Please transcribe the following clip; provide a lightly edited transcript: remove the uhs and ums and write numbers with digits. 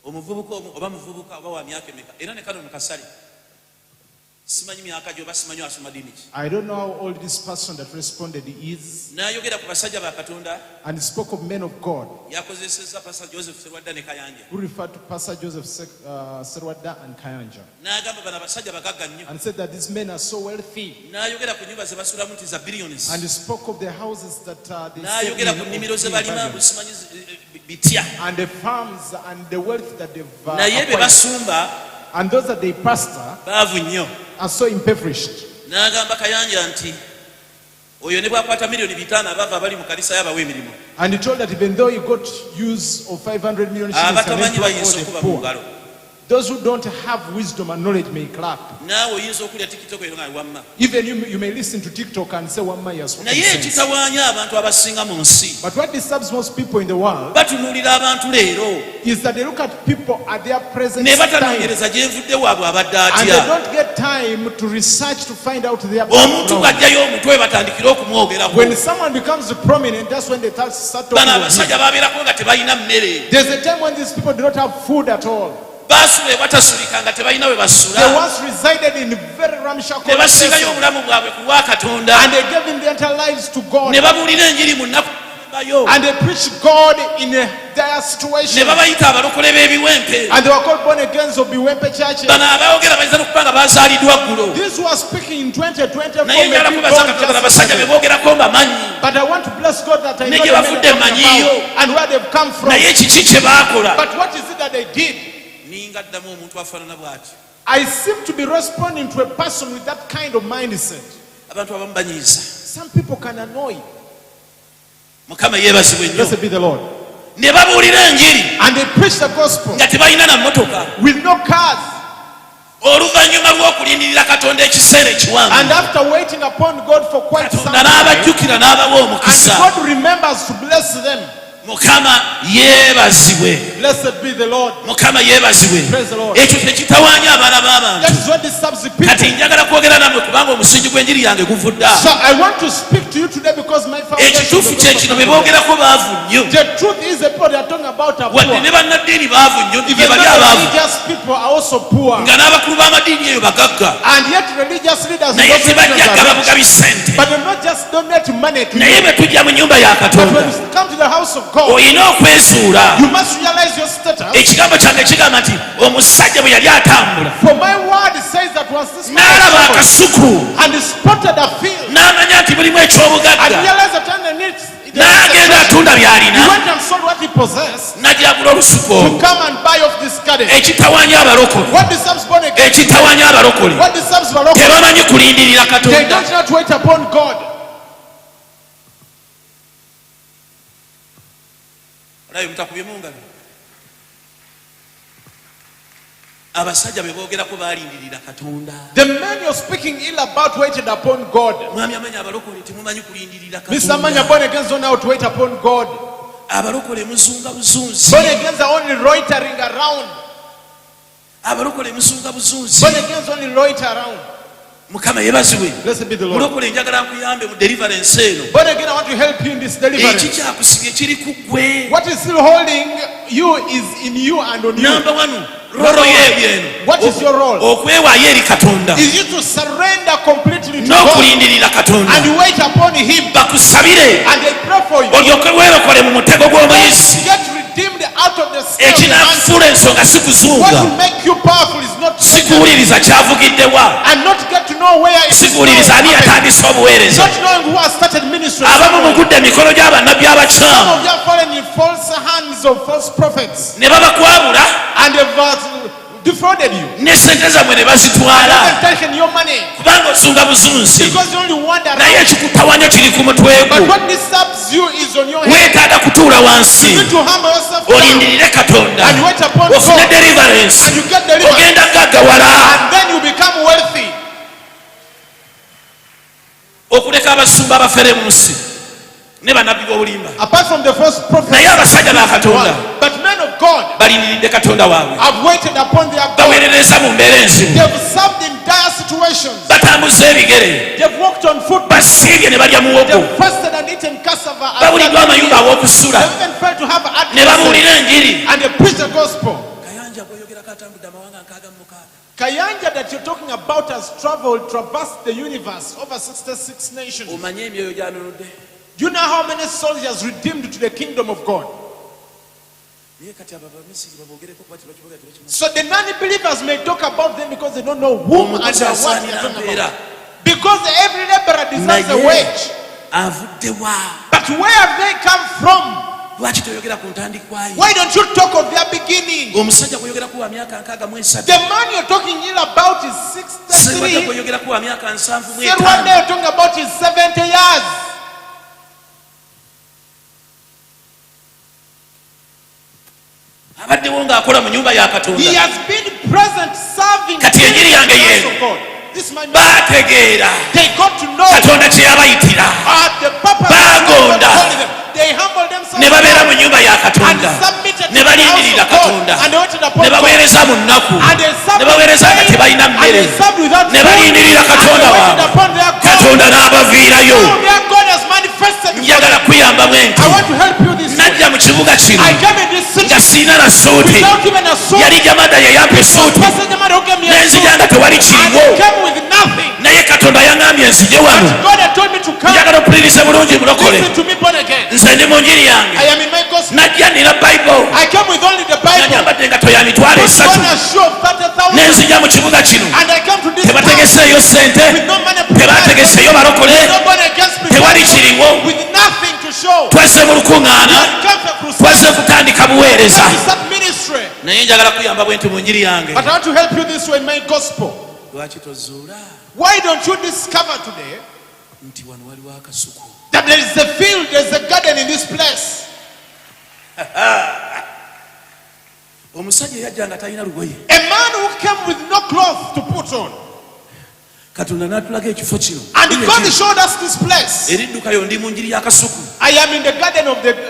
omuvubuka oba muvubuka oba wa myaka emeka era ne kano mukasale simanyi myaka gyo basimanyi asoma dini ki. I don't know how old this person that responded is. N'ayogera ku basajja ba Katonda. And spoke of men of God. Yakozeseza Pastor Joseph Serwadda ne Kayanja. Who referred to Pastor Joseph Serwadda and Kayanja. N'agamba bana basajja bagagga nnyo. And said that these men are so wealthy. N'ayogera ku nyumba ze basulamu nti za billions. And spoke of the houses that they n'ayogera ku nnimiro ze balima busimanyi bitya. And the farms and the wealth that they've naye be basumba. And those that they pastor baavu nnyo. Are so impoverished. N'agamba Kayanja nti oyo ne bwakwata miliyoni 5 abava bali mu kanisa yabawe emirimu. And he told that even though he got use of 500 million shillings, abatamanyi bayinza okuba mu ngalo. Those who don't have wisdom and knowledge may clap. Naawe oyinza okulya TikTok eyo nga wamma. Even you may listen to TikTok and say wamma yes. Naye ekitawaanya abantu abasinga mu nsi. But what disturbs most people in the world batunuulira abantu leero is that they look at people at their present ne time. batanoonyereza gye nvudde waabwe abadde atya. And they don't get time to research to find out their omuntu bw'ajjayo omutwe batandikira okumwogerako. When someone becomes prominent, that's when they start talking bano about abasajja babeerako nga tebalina mmere. There's a time when these people do not have food at all. Basule batasulika nga tebalina we basula. They once resided in very ramshackle places. Ne basingayo obulamu bwabwe ku lwa Katonda. And they gave in their entire lives to God. Ne babuulira enjiri mu nnaku bayo. And they preached God in their situation. Ne babayita abalokole b'ebiwempe. And they were called born agains of Biwempe churches. Bano abaogera bayinza n'okubanga bazaaliddwa ggulo. These who are speaking in 2024 naye njala kubaza Katonda abasajja be boogerako mbamanyi. But I want to bless God that I know Ne gye bavudde mmanyiyo. and where they've come from. Naye kiki kye baakola. But what is it that they did? Ningaddamu omuntu afaanana bw'ati. I seem to be responding to a person with that kind of mindset. Abantu abamu banyiiza. Some people can annoy. Mukama yeebazibwe nnyo. Blessed be the Lord. Ne babuulira enjiri. And they preach the gospel nga tebalina na mmotoka. with no cars. Oluvannyuma lw'okulindirira Katonda ekiseera ekiwanvu. And after waiting upon God for quite some Katonda time, n'abajjukira n'abawa and omukisa. God remembers to bless them. Mukama yeebazibwe. Blessed be the Lord. Mukama yeebazibwe. Praise the Lord. Ekyo tekitawaanya abaana b'abantu. That is what disturbs the people. Kati njagala kwogera nammwe kubanga omusingi gw'enjiri yange guvudda. So I want to speak to you today because my foundation. Ekituufu kye kino be boogerako baavu nnyo. The truth is the people they are talking about are poor. wadde ne bannaddiini baavu nnyo Even gye bali though abaavu. religious people are also poor. nga n'abakulu b'amadiini eyo bagagga. And yet religious leaders naye don't tebajja gababugabi ssente. but they not just donate money to naye you. bwe tujja mu nnyumba ya But Katonda when you come to the house of God, olina okwezuula. you must realize your status. ekigambo kyange kigamba nti omusajja bwe yali atambula For my word says that once this man n'alaba was akasuku and he spotted a field n'amanya nti mulimu and ekyobugagga realized that underneath n'agenda atunda he by'alina went and sold what he possessed n'ajagula olusuku to olwo. come and buy off this garden. ekitawaanya abalokole What disturbs born again? ekitawaanya abalokole What disturbs Baroko? tebamanyi kulindirira They Katonda. don't not wait upon God. olayo mutakubye mu ngalo. abasajja be boogerako baalindirira Katonda. The men you're speaking ill about waited upon God. mwami amanya abalokole temumanyi kulindirira Mr. Manya, Katonda. born again don't know how to wait upon God. abalokole muzunga buzunzi. Born again are only loitering around. abalokole muzunga buzunzi. Born again only loiter around. Mukama yeebazibwe. Blessed be the Lord. mulokole njagala nkuyambe mu deliverance eno. Born again, I want to help you in this deliverance. ekikyakusibye kiri ku ggwe. What is still holding you is in you and on you. namba wanu rolo yeebyeno. What is your role? okwewaayo eri Katonda Is you to surrender completely to God n'okulindirira Katonda. and you wait upon Him bakusabire and they pray for you. olyoke weerokole mu mutego gw'omuyisi. Get redeemed out of the snare of the ekinakufuula ensonga si What kuzunga. will make you powerful is not sikuwuliriza kyavugiddewa. and not get to know where it is sikuwuliriza ani going. yatandisa obuweereza. Not knowing who has started ministry. abamu mugudde emikono gy'abannabbi Some abakyamu of you are fallen in false hands of false prophets ne babakwabula and they've defrauded you. ne sente zammwe ne bazitwala They've taken your money kubanga osunga buzunzi. because you only wander naye around. ekikutawaanya kiri ku mutwe But gwo. what disturbs you is on your head. weetaaga kutuula You wansi need to humble yourself down olindirire Katonda and wait upon ofune God deliverance. and you get delivered. ogenda gaggawala And then you become wealthy. okuleka abasumba abafere mu nsi ne bannabbi b'obulimba. Apart from the false prophets, naye abasajja ba Katonda but men of God balindiridde Katonda waabwe. have waited upon their God. baweerereza mu mbeera enzibu. They've served in dire situations. batambuza ebigere. They've walked on foot. basiibye ne balya muwogo. They've fasted and eaten cassava. babuliddwa amayumba aw'okusula. They've even failed to have ne addresses. babuulira enjiri. And they preach the gospel. Kayanja that you're talking about has traversed the universe, over 66 nations. Do you know how many souls he has redeemed to the kingdom of God? So the non-believers may talk about them because they don't know whom and what they are talking about. Because every laborer deserves a wage. But where have they come from? Why don't you talk of their beginning? The man you're talking here about is 63. The one you're talking about is 70 years. He has been present serving the house of God. This is my message. They got to know the purpose of God. They humbled themselves and submitted to the house of God. And they waited upon God. And they served without food. And they waited upon their God. So their God has manifested before them. I want to help you this way. I came in this city without even a sword. And I came with nothing. But God had told me to come. Listen to me, born again. I am in my gospel. I came with only the Bible. God has shown 30,000. And I come to this town with no money, with nobody against me, with nothing to show. But I want to help you this way in my gospel. Why don't you discover today that there is a field, there is a garden in this place? A man who came with no cloth to put on. And God showed us this place. I am in the garden of the